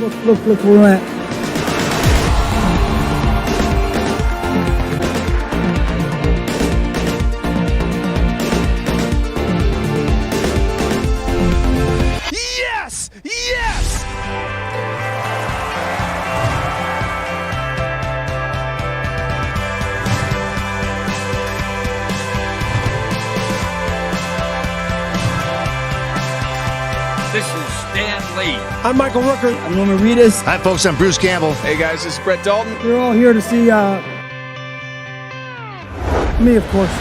Look where we're at. Yes! Yes! This is Stan Lee. I'm Michael Rooker. I'm Norman Reedus. Hi, folks. I'm Bruce Campbell. Hey guys, this is Brett Dalton. We're all here to see me, of course.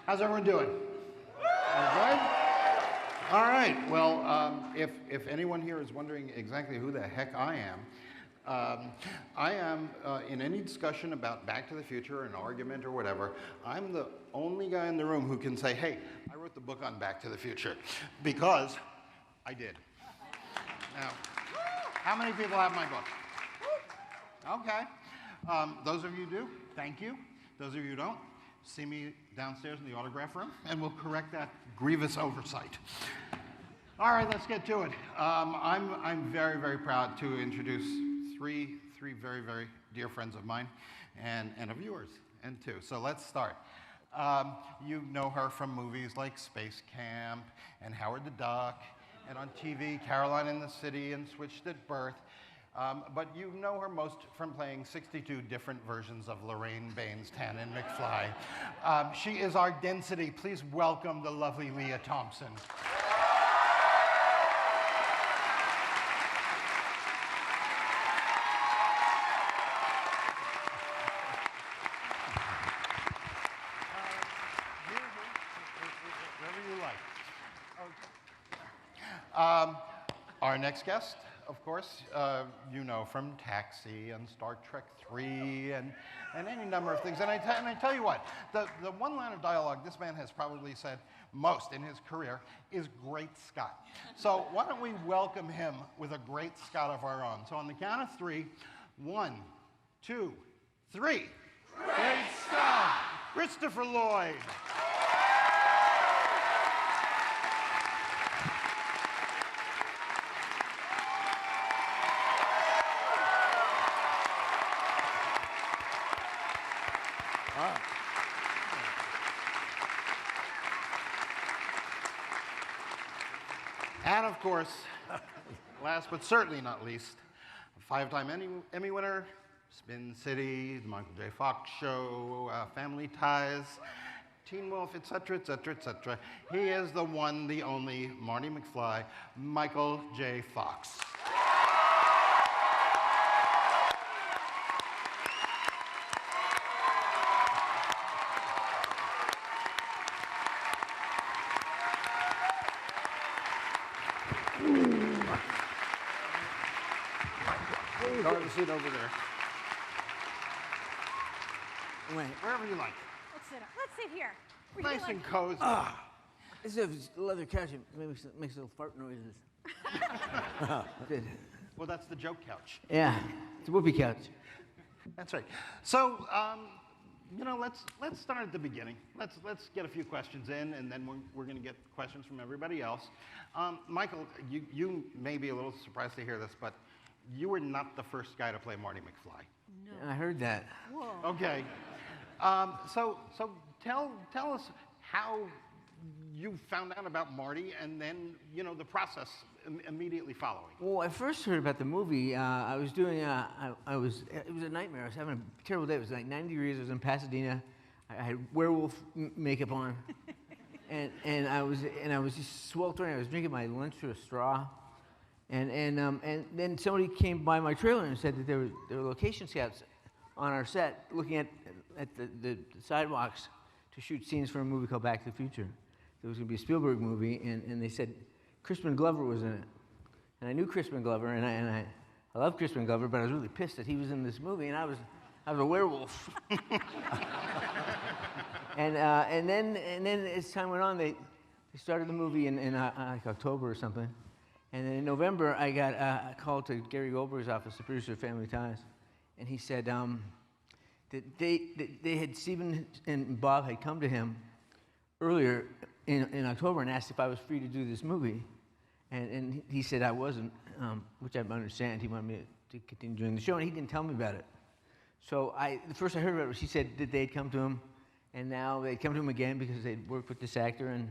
How's everyone doing? All good? All right. Well, if anyone here is wondering exactly who the heck I am in any discussion about Back to the Future, an argument or whatever, I'm the only guy in the room who can say, hey, I wrote the book on Back to the Future, because I did. Now, how many people have my book? Okay. Those of you do, thank you. Those of you who don't, see me downstairs in the autograph room, and we'll correct that grievous oversight. All right, let's get to it. I'm very, very proud to introduce three very, very dear friends of mine, and of yours, and two. So let's start. You know her from movies like Space Camp, and Howard the Duck, and on TV, Caroline in the City, and Switched at Birth. But you know her most from playing 62 different versions of Lorraine Baines 10 in McFly. She is our density. Please welcome the lovely Leah Thompson. Wherever you like. Our next guest, of course, you know from Taxi and Star Trek 3 and any number of things. And I tell you what, the one line of dialogue this man has probably said most in his career is "Great Scott." So why don't we welcome him with a Great Scott of our own. So on the count of three, 1, 2, 3. Great Scott! Christopher Lloyd. And of course, last but certainly not least, a 5-time Emmy winner, Spin City, The Michael J. Fox Show, Family Ties, Teen Wolf, etc., etc., etc. He is the one, the only Marty McFly, Michael J. Fox. Go have a seat over there. Wait. Wherever you like. Let's sit up. Let's sit here. Nice and cozy. This is a leather couch. It makes little fart noises. Good. Well, that's the joke couch. Yeah, it's a whoopee couch. That's right. So, let's start at the beginning. Let's get a few questions in, and then we're going to get questions from everybody else. Michael, you may be a little surprised to hear this, but you were not the first guy to play Marty McFly. No. I heard that. Whoa. Okay. So tell us how you found out about Marty, and then the process immediately following. Well, I first heard about the movie. I was doing. It was a nightmare. I was having a terrible day. It was like 90 degrees. I was in Pasadena. I had werewolf makeup on, and I was just sweltering. I was drinking my lunch through a straw, And then somebody came by my trailer and said that there were location scouts on our set looking at the sidewalks to shoot scenes for a movie called Back to the Future. There was going to be a Spielberg movie, and they said Crispin Glover was in it. And I knew Crispin Glover, and I love Crispin Glover, but I was really pissed that he was in this movie, and I was a werewolf. and then as time went on, they started the movie in like October or something. And then in November, I got a call to Gary Goldberg's office, the producer of Family Ties, and he said that they had, Stephen and Bob had come to him earlier in October and asked if I was free to do this movie. And he said I wasn't, which I understand. He wanted me to continue doing the show, and he didn't tell me about it. So the first I heard about it was he said that they'd come to him, and now they'd come to him again because they'd worked with this actor, and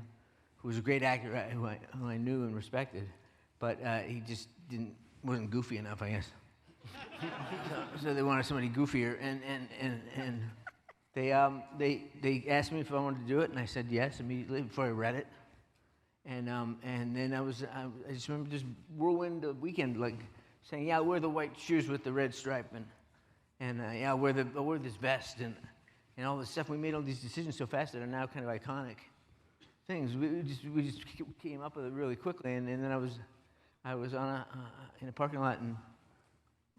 who was a great actor who I knew and respected. But he just wasn't goofy enough, I guess. so they wanted somebody goofier, and they asked me if I wanted to do it, and I said yes immediately before I read it. And then I just remember this whirlwind weekend, like saying, yeah, I'll wear the white shoes with the red stripe, and yeah, I'll wear this vest, and all this stuff. We made all these decisions so fast that are now kind of iconic things. We just came up with it really quickly, and then I was in a parking lot in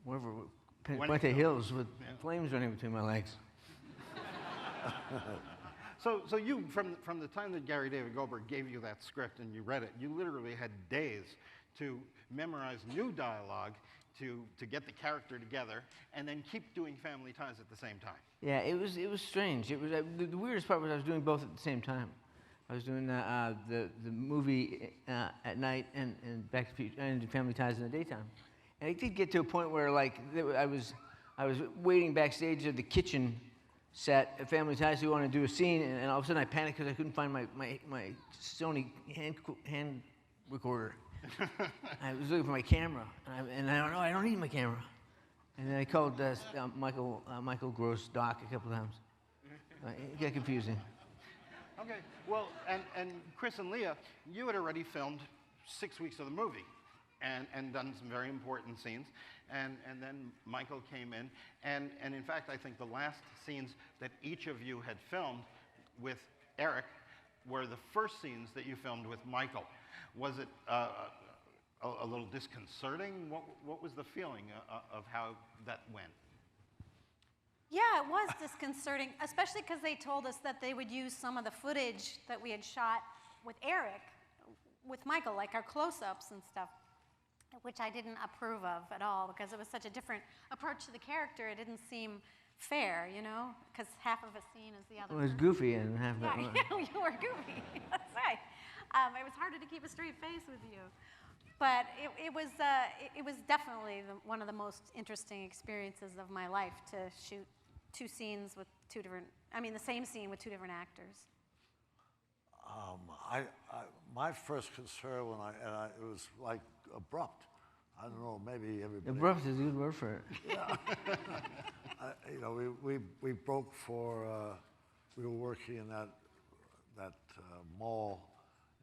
wherever, Puente Hills with flames running between my legs. So you, from the time that Gary David Goldberg gave you that script and you read it, you literally had days to memorize new dialogue, to get the character together, and then keep doing Family Ties at the same time. Yeah, it was strange. It was the weirdest part was I was doing both at the same time. I was doing the movie at night and Back to the Future and Family Ties in the daytime. And it did get to a point where like I was waiting backstage at the kitchen set at Family Ties who wanted to do a scene, and all of a sudden I panicked because I couldn't find my Sony hand recorder. I was looking for my camera, and I don't know, I don't need my camera. And then I called Michael Gross Doc a couple times. It got confusing. Okay, well, and Chris and Leah, you had already filmed 6 weeks of the movie and done some very important scenes. And then Michael came in, and in fact, I think the last scenes that each of you had filmed with Eric were the first scenes that you filmed with Michael. Was it a little disconcerting? What was the feeling of how that went? Yeah, it was disconcerting, especially because they told us that they would use some of the footage that we had shot with Eric, with Michael, like our close-ups and stuff, which I didn't approve of at all because it was such a different approach to the character. It didn't seem fair, you know, because half of a scene is the other. It was goofy and half that one. Yeah, you were goofy. That's right. It was harder to keep a straight face with you. But it was definitely one of the most interesting experiences of my life to shoot two scenes with the same scene with two different actors. My first concern it was like abrupt. I don't know, maybe everybody. Abrupt is a good word for it. Yeah. We broke for. We were working in that mall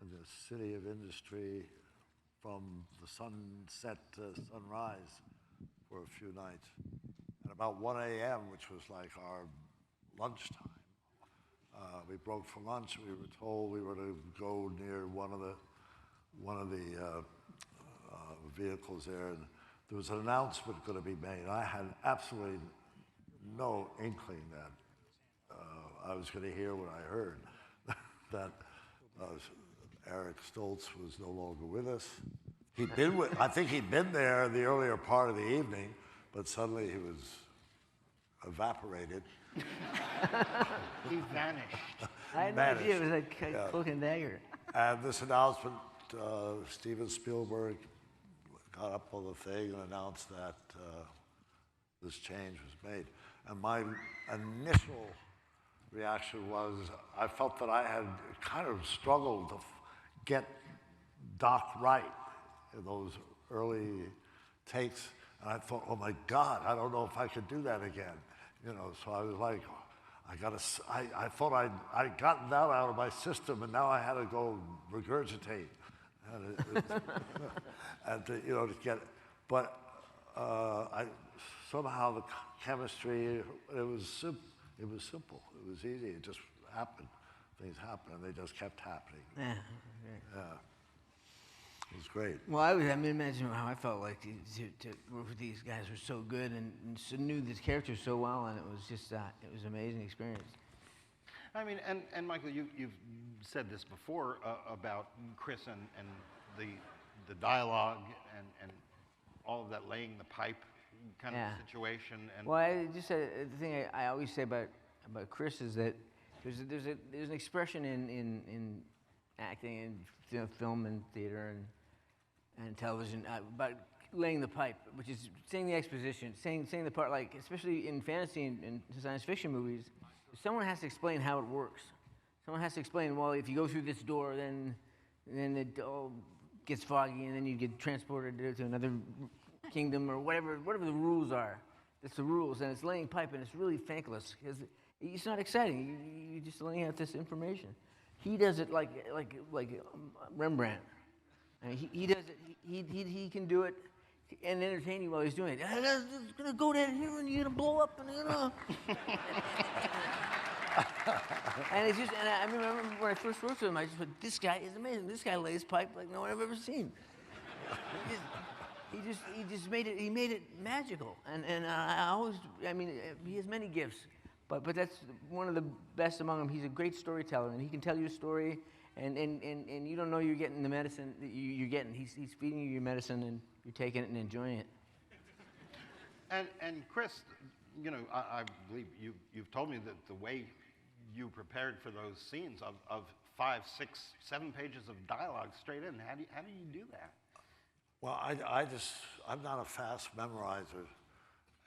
in the city of industry from the sunset to sunrise for a few nights. And about 1 a.m., which was like our lunchtime, we broke for lunch. We were told we were to go near one of the vehicles there, and there was an announcement going to be made. I had absolutely no inkling that I was going to hear what I heard, that Eric Stoltz was no longer with us. I think he'd been there the earlier part of the evening, but suddenly he was evaporated. He vanished. I had no idea. It was like Cloak and Dagger. And this announcement, Steven Spielberg got up on the thing and announced that this change was made. And my initial reaction was I felt that I had kind of struggled to get Doc right in those early takes. And I thought, oh my God, I don't know if I could do that again. So I was like, I thought I'd gotten that out of my system, and now I had to go regurgitate. And to, you know, to get, but somehow the chemistry, it was simple. It was easy. It just happened. Things happened, and they just kept happening. Yeah. Yeah. It was great. Well, I mean, imagine how I felt like to work with these guys who were so good and so knew these characters so well, and it was just it was an amazing experience. I mean, and Michael, you've said this before about Chris and the dialogue and all of that laying the pipe kind of situation. And well, I just said the thing I always say about Chris is that there's an expression in acting and film and theater and television about laying the pipe, which is saying the exposition, saying the part, like especially in fantasy and science fiction movies, someone has to explain how it works. Someone has to explain, well, if you go through this door, then it all gets foggy, and then you get transported to another kingdom or whatever the rules are. That's the rules, and it's laying pipe, and it's really thankless because it's not exciting. You're just laying out this information. He does it like Rembrandt. And he does it. He can do it and entertain you while he's doing it. It's gonna go down here, and you're gonna blow up, and you're gonna. And it's just, and I remember when I first worked with him, I just went, "This guy is amazing. This guy lays pipe like no one I've ever seen." He just made it. He made it magical, and I always, I mean, he has many gifts, but that's one of the best among them. He's a great storyteller, and he can tell you a story, and you don't know you're getting the medicine that you're getting. He's feeding you your medicine, and you're taking it and enjoying it. And Chris, you know, I believe you've told me that the way you prepared for those scenes of 5, 6, 7 pages of dialogue straight in. How do you do that? Well, I'm not a fast memorizer,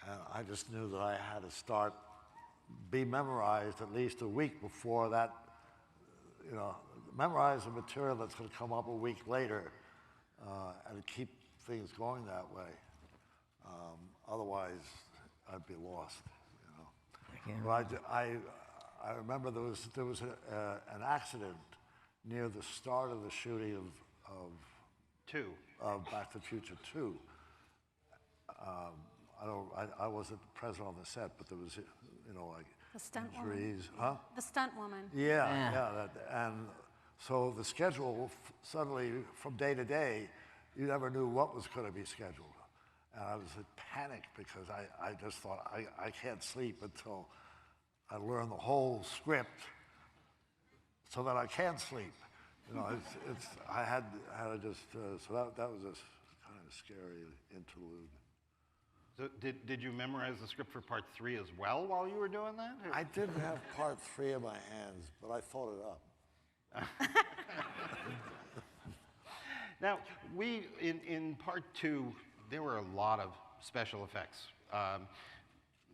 and I just knew that I had to be memorized at least a week before that, you know, memorize the material that's going to come up a week later, and keep things going that way. Otherwise, I'd be lost, you know. But I remember there was an accident near the start of the shooting of Back to the Future 2. I wasn't present on the set, but there was, you know, like The stunt injuries. woman. The stunt woman. Yeah. And so the schedule suddenly, from day to day, you never knew what was going to be scheduled. And I was in panic because I just thought, I can't sleep until I learn the whole script so that I can sleep. You know, I had to just, so that was a kind of scary interlude. So did you memorize the script for part 3 as well while you were doing that? Or? I didn't have part 3 in my hands, but I thought it up. Now, in part 2, there were a lot of special effects.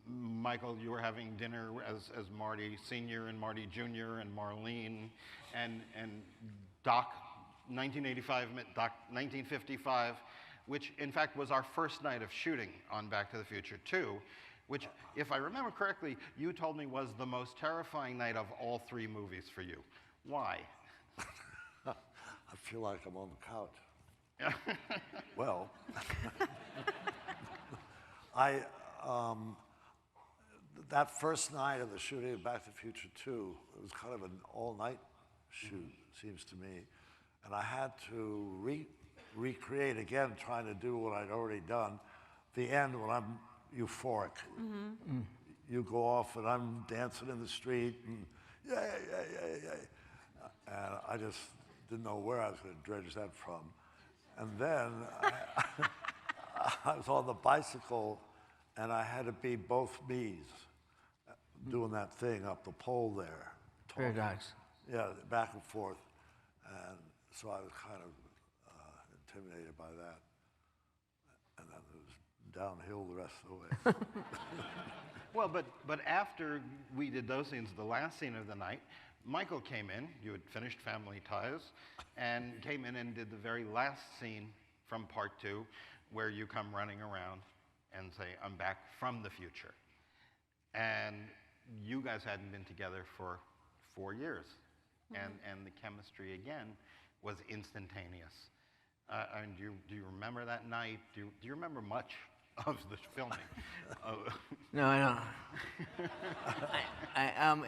Michael, you were having dinner as Marty Sr. and Marty Jr. and Marlene, and Doc, 1985 met Doc 1955, which in fact was our first night of shooting on Back to the Future 2, which, if I remember correctly, you told me was the most terrifying night of all 3 movies for you. Why? I feel like I'm on the couch. Well, that first night of the shooting of Back to the Future 2, it was kind of an all-night shoot, seems to me. And I had to recreate again, trying to do what I'd already done. The end, when I'm euphoric. Mm-hmm. You go off and I'm dancing in the street, and yeah. And I just didn't know where I was going to dredge that from. And then I was on the bicycle, and I had to be both me's, doing that thing up the pole there. Paradox. Yeah, back and forth. And so I was kind of intimidated by that. And then it was downhill the rest of the way. Well, but after we did those scenes, the last scene of the night, Michael came in, you had finished Family Ties, and came in and did the very last scene from part 2, where you come running around and say, I'm back from the future. And you guys hadn't been together for 4 years. Mm-hmm. And the chemistry, again, was instantaneous. And do you remember that night? Do you remember much of the filming? No, I don't.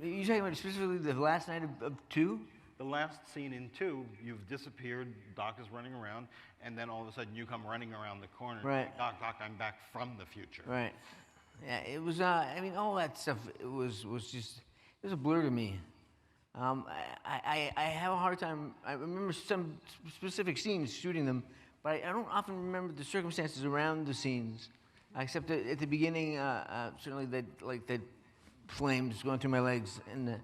You talking about specifically the last night of 2? The last scene in 2, you've disappeared, Doc is running around, and then all of a sudden you come running around the corner. Right. Doc, I'm back from the future. Right. Yeah, it was, I mean, all that stuff, it was just, it was a blur to me. I have a hard time, I remember some specific scenes, shooting them, but I don't often remember the circumstances around the scenes, except that at the beginning, certainly the flames going through my legs, and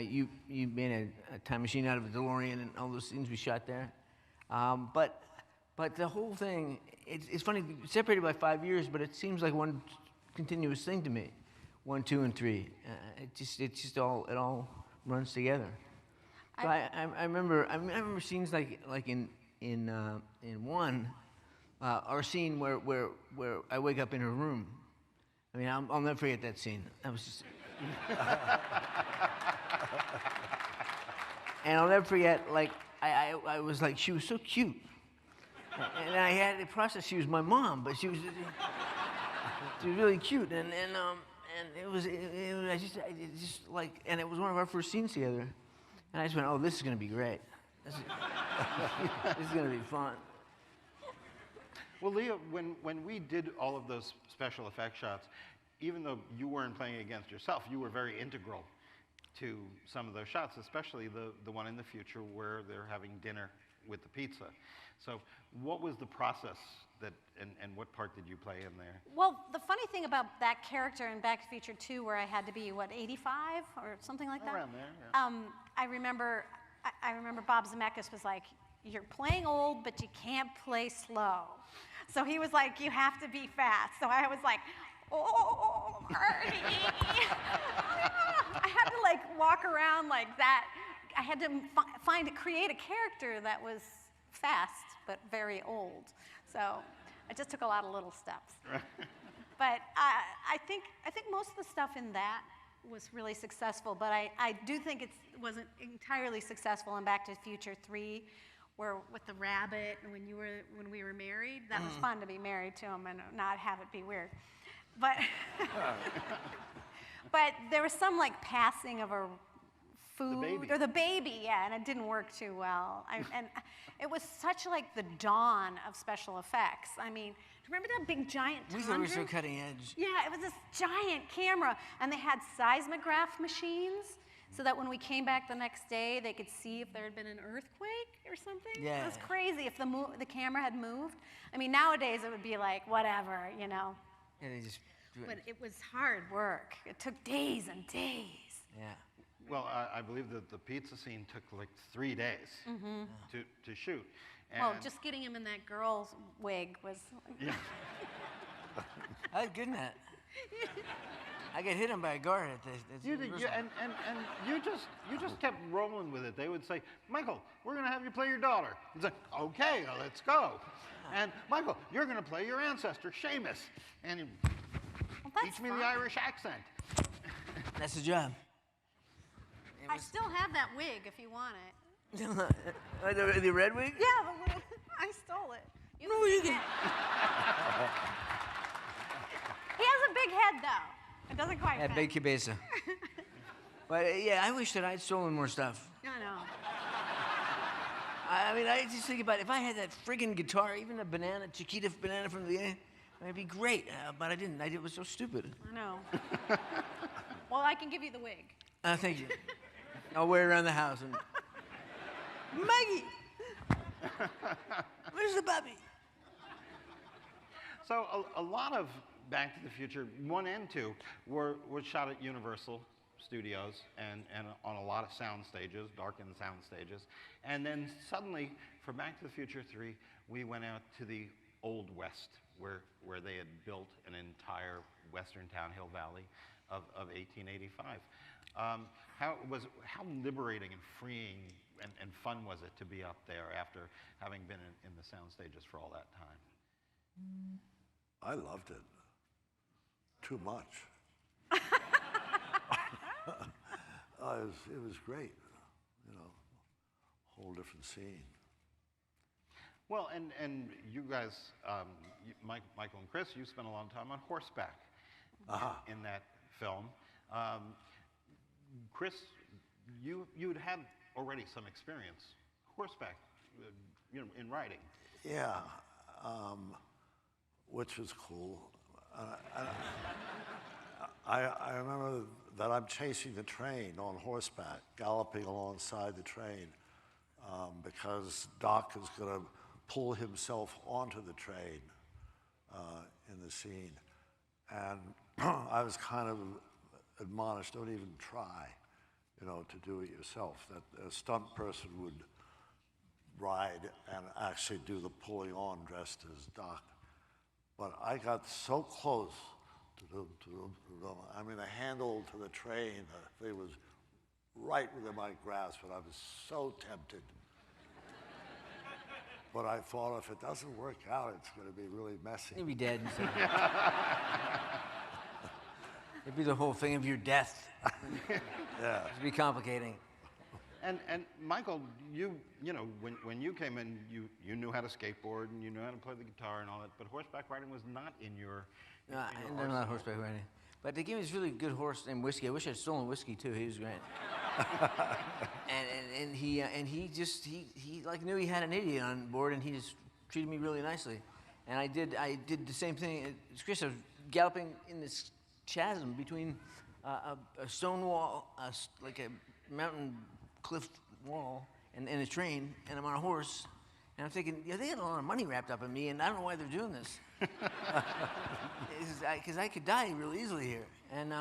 you made a time machine out of a DeLorean, and all those scenes we shot there. But the whole thing, it's funny, separated by 5 years, but it seems like one continuous thing to me. 1, 2, and 3. It all runs together. So I remember scenes like in 1, our scene where I wake up in her room. I mean, I'll never forget that scene. That was just. And I'll never forget, like, I was like, she was so cute. And I had to process she was my mom, but she was really cute. And it was just like, and it was one of our first scenes together. And I just went, oh, this is gonna be great. This is gonna be fun. Well, Leah, when we did all of those special effect shots, even though you weren't playing against yourself, you were very integral to some of those shots, especially the one in the future where they're having dinner with the pizza. So what was the process and what part did you play in there? Well, the funny thing about that character in Back to the Future 2, where I had to be, what, 85 or something like that? Around there, yeah. I remember Bob Zemeckis was like, you're playing old, but you can't play slow. So he was like, you have to be fast. So I was like, oh, Marty. I had to like walk around like that. I had to create a character that was fast, but very old. So it just took a lot of little steps. But I think most of the stuff in that was really successful, but I do think it wasn't entirely successful in Back to the Future 3, where with the rabbit and when we were married. That was fun to be married to him and not have it be weird. But but there was some like passing of a food or the baby, yeah, and it didn't work too well. And it was such like the dawn of special effects. I mean, remember that big giant We thought we were so cutting edge. Yeah, it was this giant camera, and they had seismograph machines so that when we came back the next day, they could see if there had been an earthquake or something. Yeah. It was crazy if the camera had moved. I mean, nowadays it would be like, whatever, you know. Yeah, they just do it. But it was hard work. It took days and days. Yeah. Well, I believe that the pizza scene took like 3 days to shoot. And Well, just getting him in that girl's wig was. yeah. I was good in that. I got hit on by a guard at the You did, and you just kept rolling with it. They would say, Michael, we're going to have you play your daughter. He's like, okay, let's go. And Michael, you're going to play your ancestor, Seamus. And he teach me the Irish accent. That's the job. I still have that wig if you want it. The red wig? Yeah, I stole it. No, you can. He has a big head, though. It doesn't quite fit. Big cabeza. But yeah, I wish that I'd stolen more stuff. I know. I mean, I just think about it. If I had that friggin' guitar, even a banana, Chiquita banana from the end, it'd be great. But I didn't. It was so stupid. I know. Well, I can give you the wig. Thank you. I'll wear it around the house. And Maggie! Where's the puppy? So a lot of Back to the Future 1 and 2 were shot at Universal Studios and on a lot of sound stages, darkened sound stages. And then suddenly, for Back to the Future 3, we went out to the Old West, where they had built an entire western town, Hill Valley, of 1885. How liberating and freeing and fun was it to be up there after having been in the sound stages for all that time? I loved it. Too much. It was great, you know, whole different scene. Well, and you guys, Michael and Chris, you spent a long time on horseback in that film. Chris, you'd had already some experience horseback, in riding. Yeah, which was cool. I remember that I'm chasing the train on horseback, galloping alongside the train, because Doc is going to pull himself onto the train in the scene. And I was kind of admonished, don't even try, to do it yourself, that a stunt person would ride and actually do the pulling on dressed as Doc. But I got so close to the handle to the train, the thing was right within my grasp, and I was so tempted. But I thought, if it doesn't work out, it's going to be really messy. You'd be dead. So. It'd be the whole thing of your death. Yeah. It'd be complicating. And Michael, when you came in, you knew how to skateboard and you knew how to play the guitar and all that, but horseback riding was not in your. No, I didn't know about horseback riding. But they gave me this really good horse named Whiskey. I wish I'd stolen Whiskey too. He was great. and he like knew he had an idiot on board, and he just treated me really nicely. And I did the same thing as Chris. I was galloping in this chasm between a stone wall, like a mountain cliff wall, and a train, and I'm on a horse, and I'm thinking, they got a lot of money wrapped up in me, and I don't know why they're doing this. Because I could die real easily here. And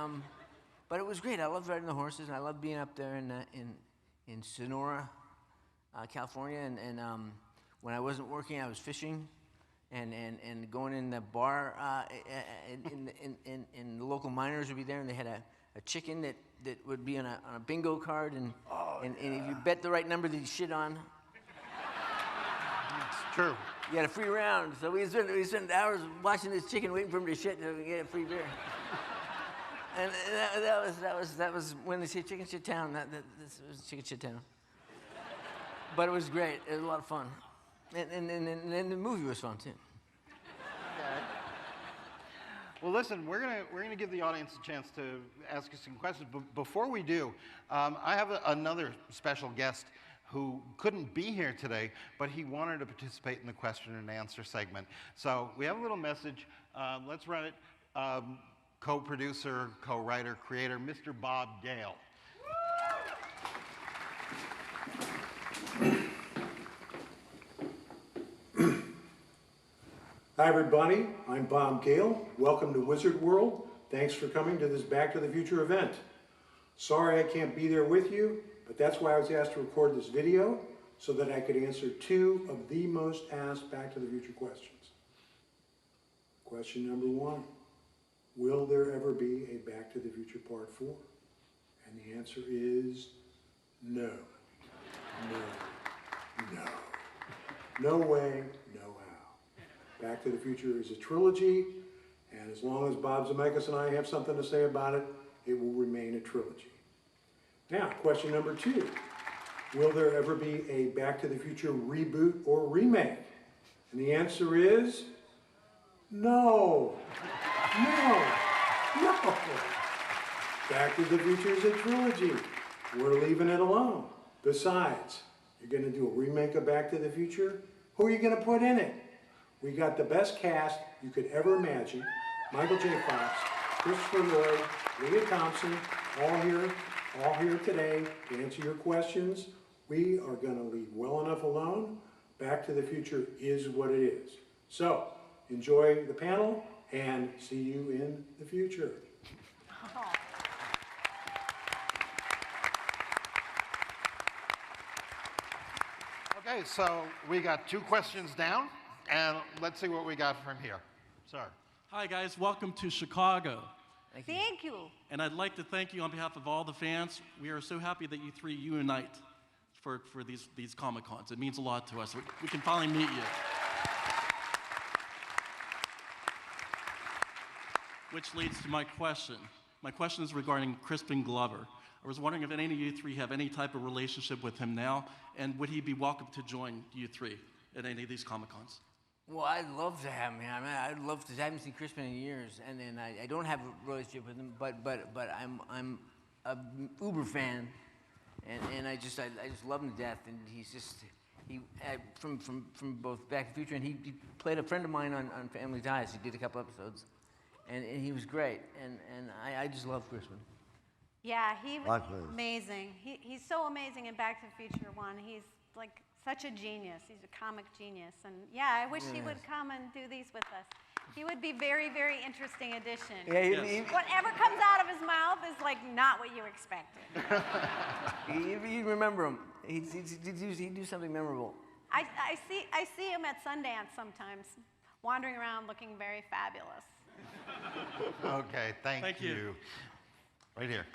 but it was great. I loved riding the horses, and I loved being up there in Sonora, California. And when I wasn't working, I was fishing, and going in the bar. And the local miners would be there, and they had a chicken that would be on a bingo card, and if you bet the right number that you shit on. It's true. You had a free round, so we spent hours watching this chicken, waiting for him to shit to get a free beer. And that was when they say Chicken Shit Town. This was Chicken Shit Town. But it was great. It was a lot of fun, and the movie was fun too. Okay. Well, listen, we're gonna give the audience a chance to ask you some questions. But before we do, I have another special guest who couldn't be here today, but he wanted to participate in the question and answer segment. So we have a little message. Let's run it. Co-producer, co-writer, creator, Mr. Bob Gale. Hi everybody, I'm Bob Gale. Welcome to Wizard World. Thanks for coming to this Back to the Future event. Sorry I can't be there with you, but that's why I was asked to record this video, so that I could answer 2 of the most asked Back to the Future questions. Question number 1, will there ever be a Back to the Future Part 4? And the answer is no. No. No way, no how. Back to the Future is a trilogy, and as long as Bob Zemeckis and I have something to say about it, it will remain a trilogy. Now, question number 2. Will there ever be a Back to the Future reboot or remake? And the answer is no. No. No. Back to the Future is a trilogy. We're leaving it alone. Besides, you're going to do a remake of Back to the Future? Who are you going to put in it? We got the best cast you could ever imagine. Michael J. Fox, Christopher Lloyd, Leah Thompson, all here today to answer your questions. We are going to leave well enough alone. Back to the Future is what it is. So, enjoy the panel and see you in the future. Okay, so we got 2 questions down, and let's see what we got from here. Sir. Hi guys, welcome to Chicago. Thank you. And I'd like to thank you on behalf of all the fans. We are so happy that you 3 unite for these Comic-Cons. It means a lot to us. We can finally meet you. Which leads to my question. My question is regarding Crispin Glover. I was wondering if any of you 3 have any type of relationship with him now, and would he be welcome to join you 3? at any of these Comic-Cons? Well, I'd love to have him here. I mean, I'd love to. I haven't seen Crispin in years, and then I don't have a relationship with him, but I'm a uber fan, and I just love him to death. And from both Back to the Future, and he played a friend of mine on Family Ties. He did a couple episodes, and he was great. And I just love Crispin. Yeah, he was Likewise. amazing. He's so amazing in Back to the Future 1. He's like such a genius. He's a comic genius. And yeah, I wish he would come and do these with us. He would be very, very interesting addition. Yeah, Whatever comes out of his mouth is like not what you expected. you remember him. He'd do something memorable. I see him at Sundance sometimes, wandering around looking very fabulous. Okay, thank you. Right here.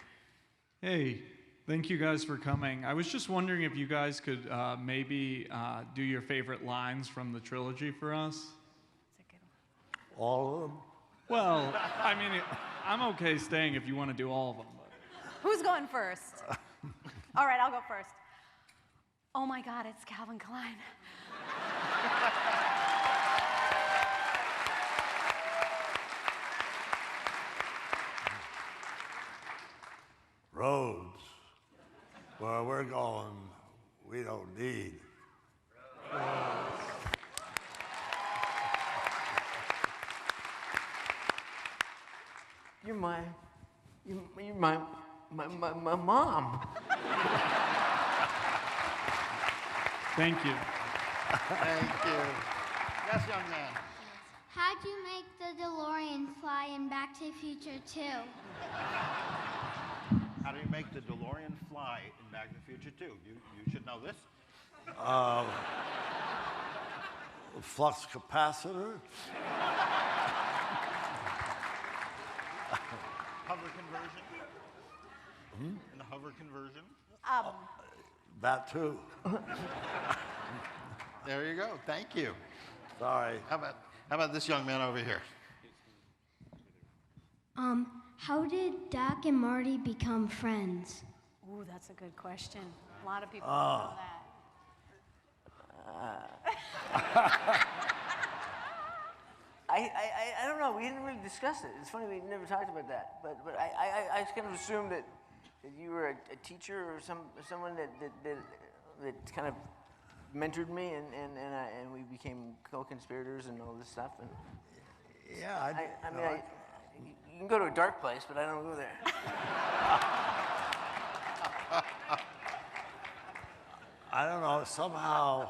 Hey, thank you guys for coming. I was just wondering if you guys could maybe do your favorite lines from the trilogy for us. That's a good one. All of them? Well, I mean, I'm okay staying if you want to do all of them. But. Who's going first? All right, I'll go first. Oh my God, it's Calvin Klein. Roads. Where we're going, we don't need. You're my mom. Thank you. Thank you. Yes, young man. How'd you make the DeLorean fly in Back to the Future 2? How do you make the DeLorean fly in Back to the Future 2? You should know this. Flux capacitor. Hover conversion. In the hover conversion. That too. There you go. Thank you. Sorry. How about this young man over here? How did Doc and Marty become friends? Ooh, that's a good question. A lot of people don't know that. I don't know. We didn't really discuss it. It's funny we never talked about that. But I just kind of assumed that you were a teacher or someone that kind of mentored me, and we became co-conspirators and all this stuff. And Yeah, you can go to a dark place, but I don't go there. I don't know. Somehow,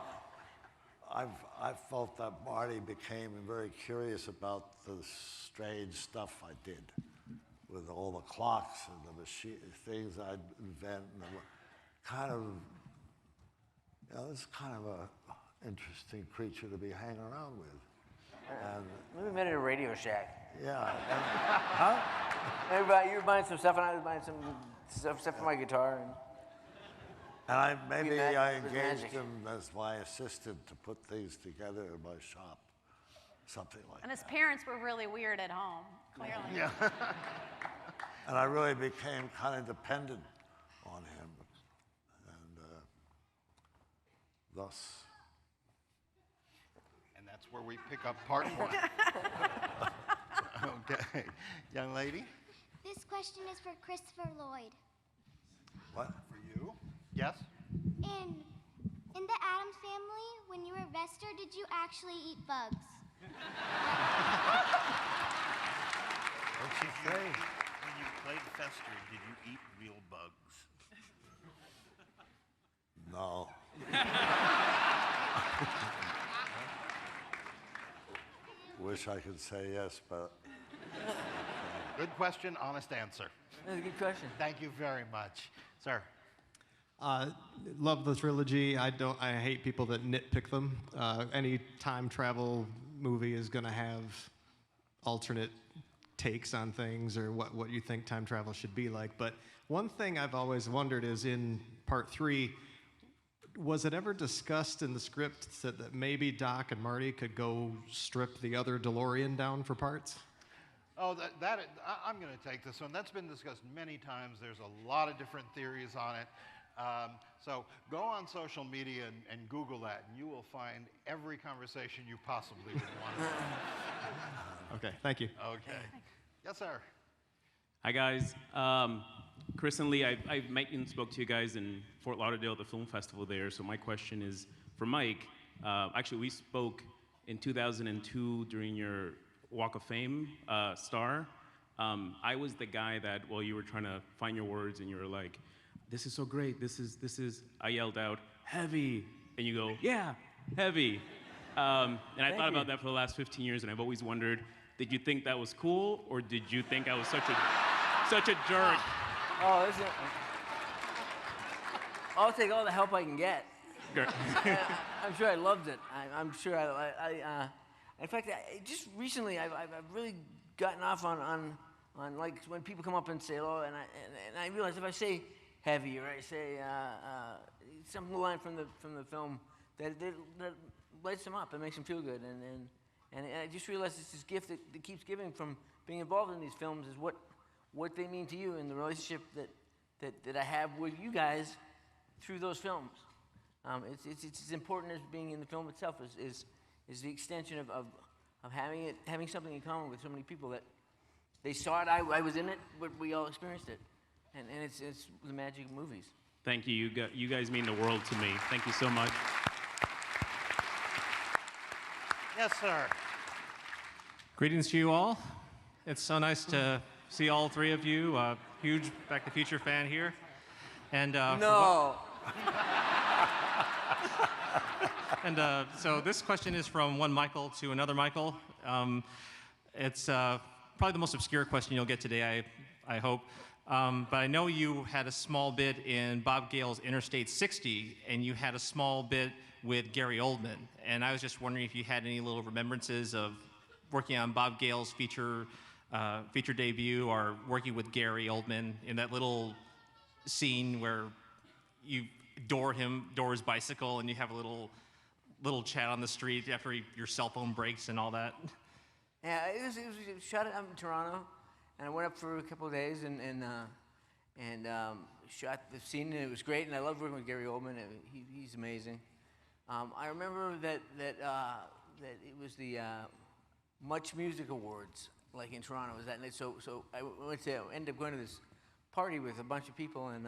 I've felt that Marty became very curious about the strange stuff I did with all the clocks and the machine things I'd invent, and kind of, this kind of a interesting creature to be hanging around with. And We met at a Radio Shack. yeah, huh? You were buying some stuff, and I was buying some stuff for my guitar. And maybe met I with engaged magic. him as my assistant to put things together in my shop, something like And that. his parents were really weird at home, clearly. Yeah. And I really became kind of dependent on him, and thus. And that's where we pick up part one. Okay. Young lady? This question is for Christopher Lloyd. What? For you? Yes? In the Addams Family, when you were Vester, did you actually eat bugs? What'd she say? When you played Fester, did you eat real bugs? No. Wish I could say yes, but Good question, honest answer. That's a good question. Thank you very much. Sir? Love the trilogy. I hate people that nitpick them. Any time travel movie is going to have alternate takes on things or what you think time travel should be like. But one thing I've always wondered is in part 3, was it ever discussed in the script that maybe Doc and Marty could go strip the other DeLorean down for parts? Oh, I'm going to take this one. That's been discussed many times. There's a lot of different theories on it. So go on social media and Google that, and you will find every conversation you possibly would want. Okay, thank you. Okay. Yes, sir. Hi, guys. Chris and Lee, I met and spoke to you guys in Fort Lauderdale at the film festival there. So my question is for Mike. Actually, we spoke in 2002 during your Walk of Fame star. I was the guy that while you were trying to find your words and you were like, this is so great, this is, I yelled out, heavy. And you go, yeah, heavy. And I thought about that for the last 15 years, and I've always wondered, did you think that was cool, or did you think I was such a jerk? Oh, listen. I'll take all the help I can get. I'm sure I loved it. I'm sure in fact, just recently I've really gotten off on like when people come up and say, oh, and I realize if I say heavy or I say some line from the film that lights them up and makes them feel good, and I just realized it's this gift that keeps giving from being involved in these films is what they mean to you and the relationship that I have with you guys through those films. It's as important as being in the film itself is the extension of having something in common with so many people that they saw it, I was in it, but we all experienced it, and it's the magic of movies. Thank you. You guys mean the world to me. Thank you so much. Yes, sir. Greetings to you all. It's so nice to see all three of you. Huge Back to the Future fan here. And No. And so this question is from one Michael to another Michael. It's probably the most obscure question you'll get today, I hope. But I know you had a small bit in Bob Gale's Interstate 60, and you had a small bit with Gary Oldman. And I was just wondering if you had any little remembrances of working on Bob Gale's feature debut, or working with Gary Oldman in that little scene where you door his bicycle and you have a little chat on the street after your cell phone breaks and all that. Yeah, it was shot out in Toronto, and I went up for a couple of days and shot the scene, and it was great. And I loved working with Gary Oldman. He's amazing. I remember that it was the Much Music Awards, like in Toronto. Was that night? So I ended up going to this party with a bunch of people, and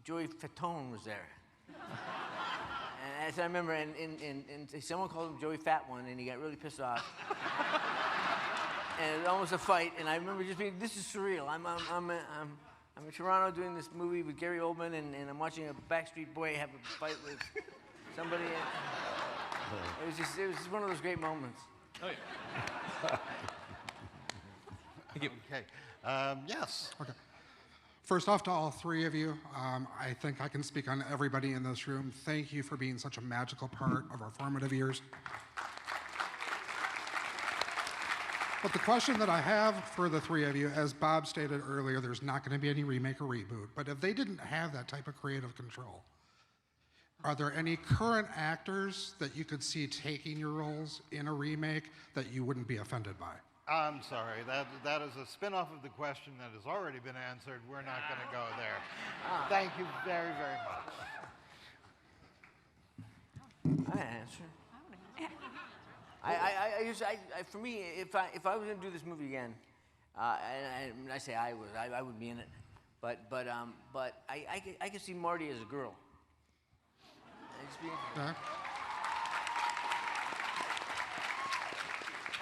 Joey Fatone was there. And as I remember, and someone called him Joey Fat One, and he got really pissed off. And it was almost a fight. And I remember just being, this is surreal. I'm in Toronto doing this movie with Gary Oldman, and I'm watching a Backstreet Boy have a fight with somebody. It was just one of those great moments. Oh, yeah. Thank you. Okay. Yes. Okay. First off, to all three of you, I think I can speak on everybody in this room. Thank you for being such a magical part of our formative years. But the question that I have for the three of you, as Bob stated earlier, there's not going to be any remake or reboot. But if they didn't have that type of creative control, are there any current actors that you could see taking your roles in a remake that you wouldn't be offended by? I'm sorry, that is a spin-off of the question that has already been answered. We're not going to go there. Thank you very, very much. I answer. For me, if I was going to do this movie again, and I say I would be in it, but I could see Marty as a girl.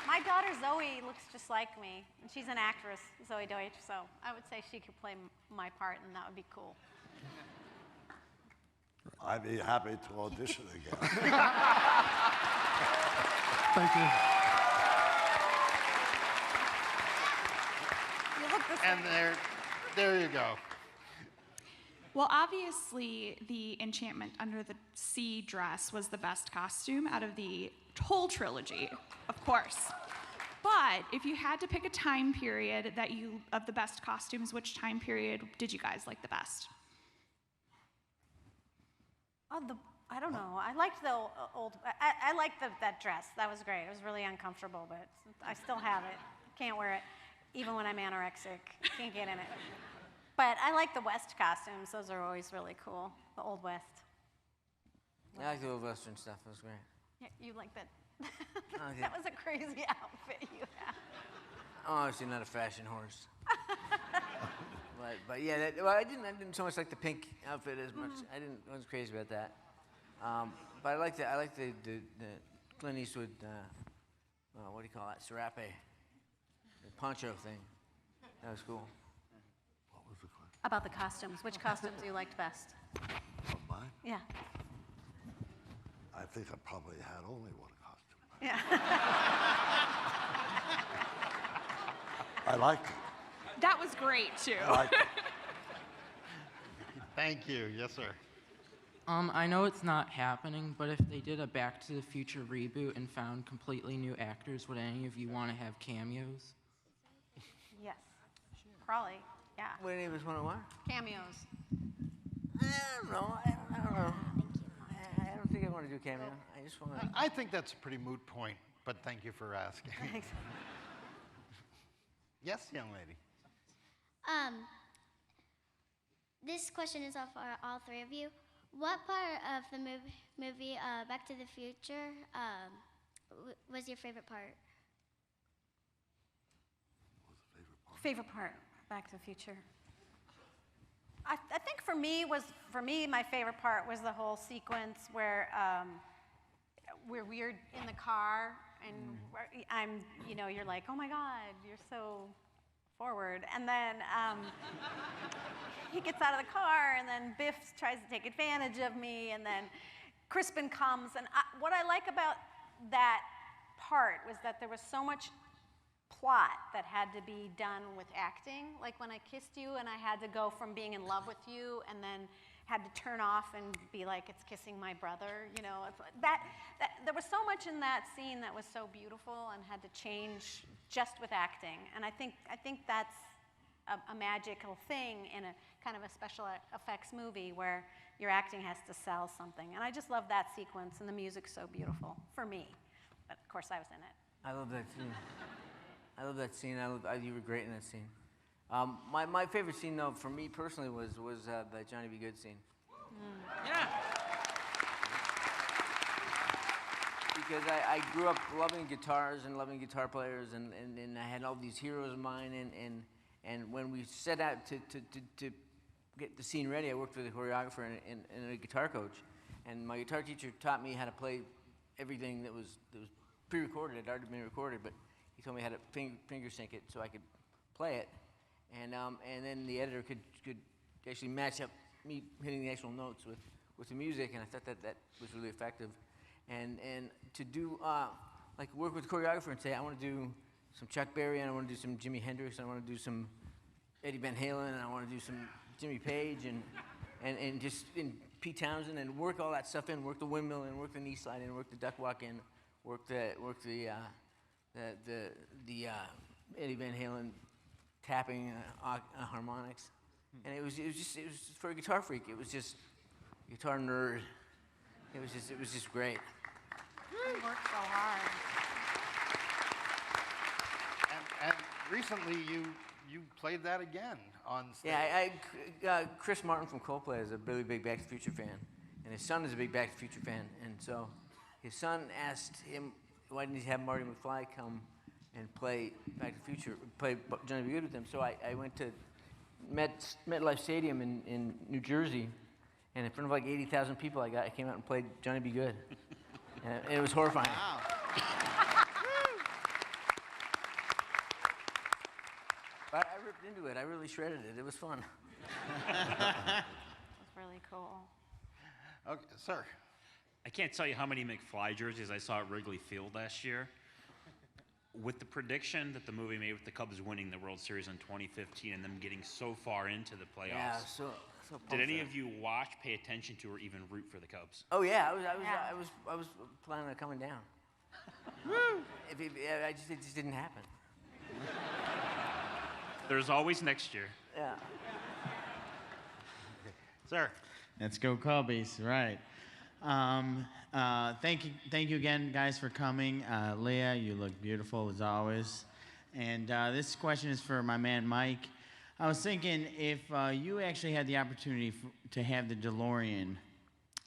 My daughter Zoe looks just like me, and she's an actress, Zoe Deutsch, so I would say she could play my part, and that would be cool. I'd be happy to audition again. Thank you. You look the same. And there you go. Well, obviously, the Enchantment Under the Sea dress was the best costume out of the whole trilogy, of course. But if you had to pick a time period of the best costumes, which time period did you guys like the best? I don't know. I liked the old. I liked that dress. That was great. It was really uncomfortable, but I still have it. Can't wear it, even when I'm anorexic. Can't get in it. But I like the West costumes. Those are always really cool. The Old West. I like the old Western stuff. It was great. Yeah, you like that? Okay. That was a crazy outfit you had. I'm obviously not a fashion horse. but yeah, well, I didn't so much like the pink outfit as much. I wasn't crazy about that. But I like the Clint Eastwood, what do you call that? Serape, the poncho thing. That was cool. What was the question? About the costumes. Which costumes you liked best? Of mine? Yeah. I think I probably had only one costume. Yeah. I liked it. That was great, too. I liked it. Thank you. Yes, sir. I know it's not happening, but if they did a Back to the Future reboot and found completely new actors, would any of you want to have cameos? Yes. Probably. Yeah. Would any of us want to what? Cameos. I don't know. I don't know. I don't think I want to do a cameo. I just want to. I think that's a pretty moot point, but thank you for asking. Thanks. Yes, young lady. This question is for all three of you. What part of the movie Back to the Future was your favorite part? Favorite part, Back to the Future. I think for me, my favorite part was the whole sequence where we're in the car and you're like, oh my God, you're so forward. And then he gets out of the car, and then Biff tries to take advantage of me, and then Crispin comes. And what I like about that part was that there was so much plot that had to be done with acting. Like when I kissed you and I had to go from being in love with you and then had to turn off and be like, it's kissing my brother, that there was so much in that scene that was so beautiful and had to change just with acting. And I think that's a magical thing in a kind of a special effects movie where your acting has to sell something. And I just love that sequence, and the music's so beautiful for me. But of course I was in it. I love that scene. You were great in that scene. My favorite scene, though, for me personally, was the Johnny B. Goode scene. Yeah. Because I grew up loving guitars and loving guitar players, and I had all these heroes of mine, and when we set out to get the scene ready, I worked with a choreographer and a guitar coach, and my guitar teacher taught me how to play everything that was pre-recorded. It had already been recorded, but he told me how to finger sync it so I could play it, and then the editor could actually match up me hitting the actual notes with the music, and I thought that was really effective, and to do like work with the choreographer and say I want to do some Chuck Berry, and I want to do some Jimi Hendrix, and I want to do some Eddie Van Halen, and I want to do some Jimmy Page, and just in Pete Townsend, and work all that stuff in, work the windmill in, work the knee slide in, work the duck walk in, work the Eddie Van Halen tapping harmonics, and it was just for a guitar freak. It was just guitar nerd. It was just great. I worked so hard. And recently you played that again on stage. Yeah, Chris Martin from Coldplay is a really big Back to the Future fan, and his son is a big Back to the Future fan, and so his son asked him, why didn't he have Marty McFly come and play Back to the Future, play Johnny B. Goode with him? So I went to MetLife Stadium in New Jersey, and in front of like 80,000 people, I came out and played Johnny B. Goode, and it was horrifying. Wow. But I ripped into it. I really shredded it. It was fun. That's really cool. Okay, sir. I can't tell you how many McFly jerseys I saw at Wrigley Field last year. With the prediction that the movie made with the Cubs winning the World Series in 2015 and them getting so far into the playoffs. Yeah, so did any of you watch, pay attention to, or even root for the Cubs? Oh yeah, I was planning on coming down. It just didn't happen. There's always next year. Yeah. Sir. Let's go Cubbies, right. Thank you again, guys, for coming. Leah, you look beautiful as always. And this question is for my man Mike. I was thinking if you actually had the opportunity to have the DeLorean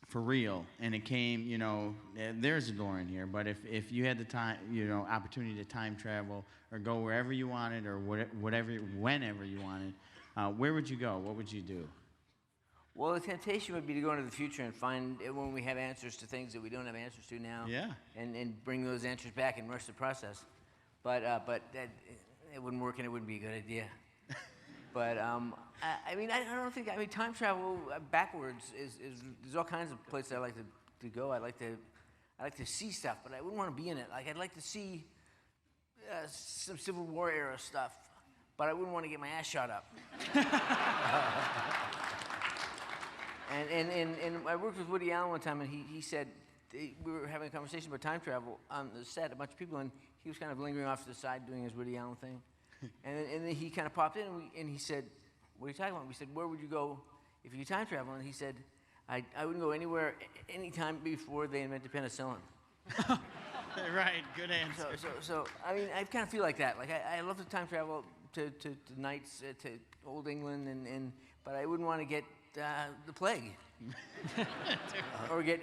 for real, and it came, you know, there's a DeLorean here, but if you had the time, you know, opportunity to time travel or go wherever you wanted or whatever, whenever you wanted, where would you go? What would you do? Well, the temptation would be to go into the future and find when we have answers to things that we don't have answers to now. Yeah. And bring those answers back and rush the process. But that, it wouldn't work and it wouldn't be a good idea. But I mean, I don't think, I mean, time travel backwards is there's all kinds of places I like to go. I like to see stuff, but I wouldn't want to be in it. Like, I'd like to see some Civil War era stuff, but I wouldn't want to get my ass shot up. And I worked with Woody Allen one time, and he said, we were having a conversation about time travel on the set, a bunch of people, and he was kind of lingering off to the side doing his Woody Allen thing. And then he kind of popped in, and he said, what are you talking about? We said, where would you go if you could time travel? And he said, I wouldn't go anywhere, any time before they invented penicillin. Right, good answer. So I mean, I kind of feel like that. Like, I love to time travel to nights, to old England, but I wouldn't want to get the plague. or get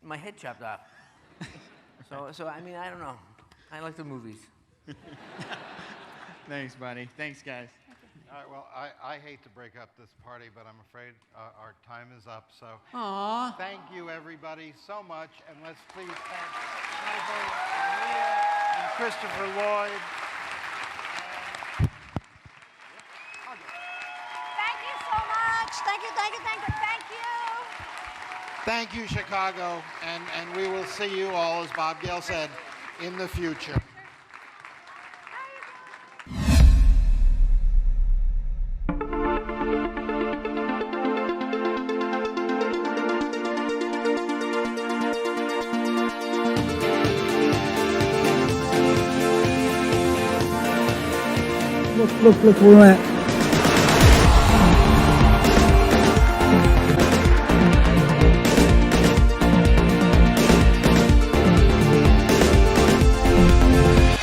my head chopped off. So I mean, I don't know. I like the movies. Thanks, buddy. Thanks, guys. All right, well, I hate to break up this party, but I'm afraid our time is up. So Aww. Thank you, everybody, so much. And let's please thank Michael and Leah and Christopher Lloyd. Thank you so much. Thank you, thank you, thank you, thank you. Thank you, Chicago. And we will see you all, as Bob Gale said, in the future. Look where we're at.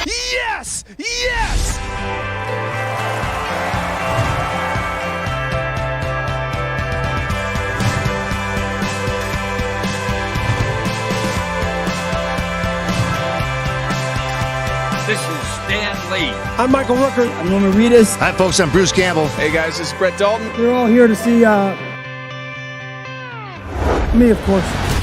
Yes! Yes! This is Stan Lee. I'm Michael Rooker. I'm Norman Reedus. Hi, folks. I'm Bruce Campbell. Hey, guys, this is Brett Dalton. We're all here to see me, of course.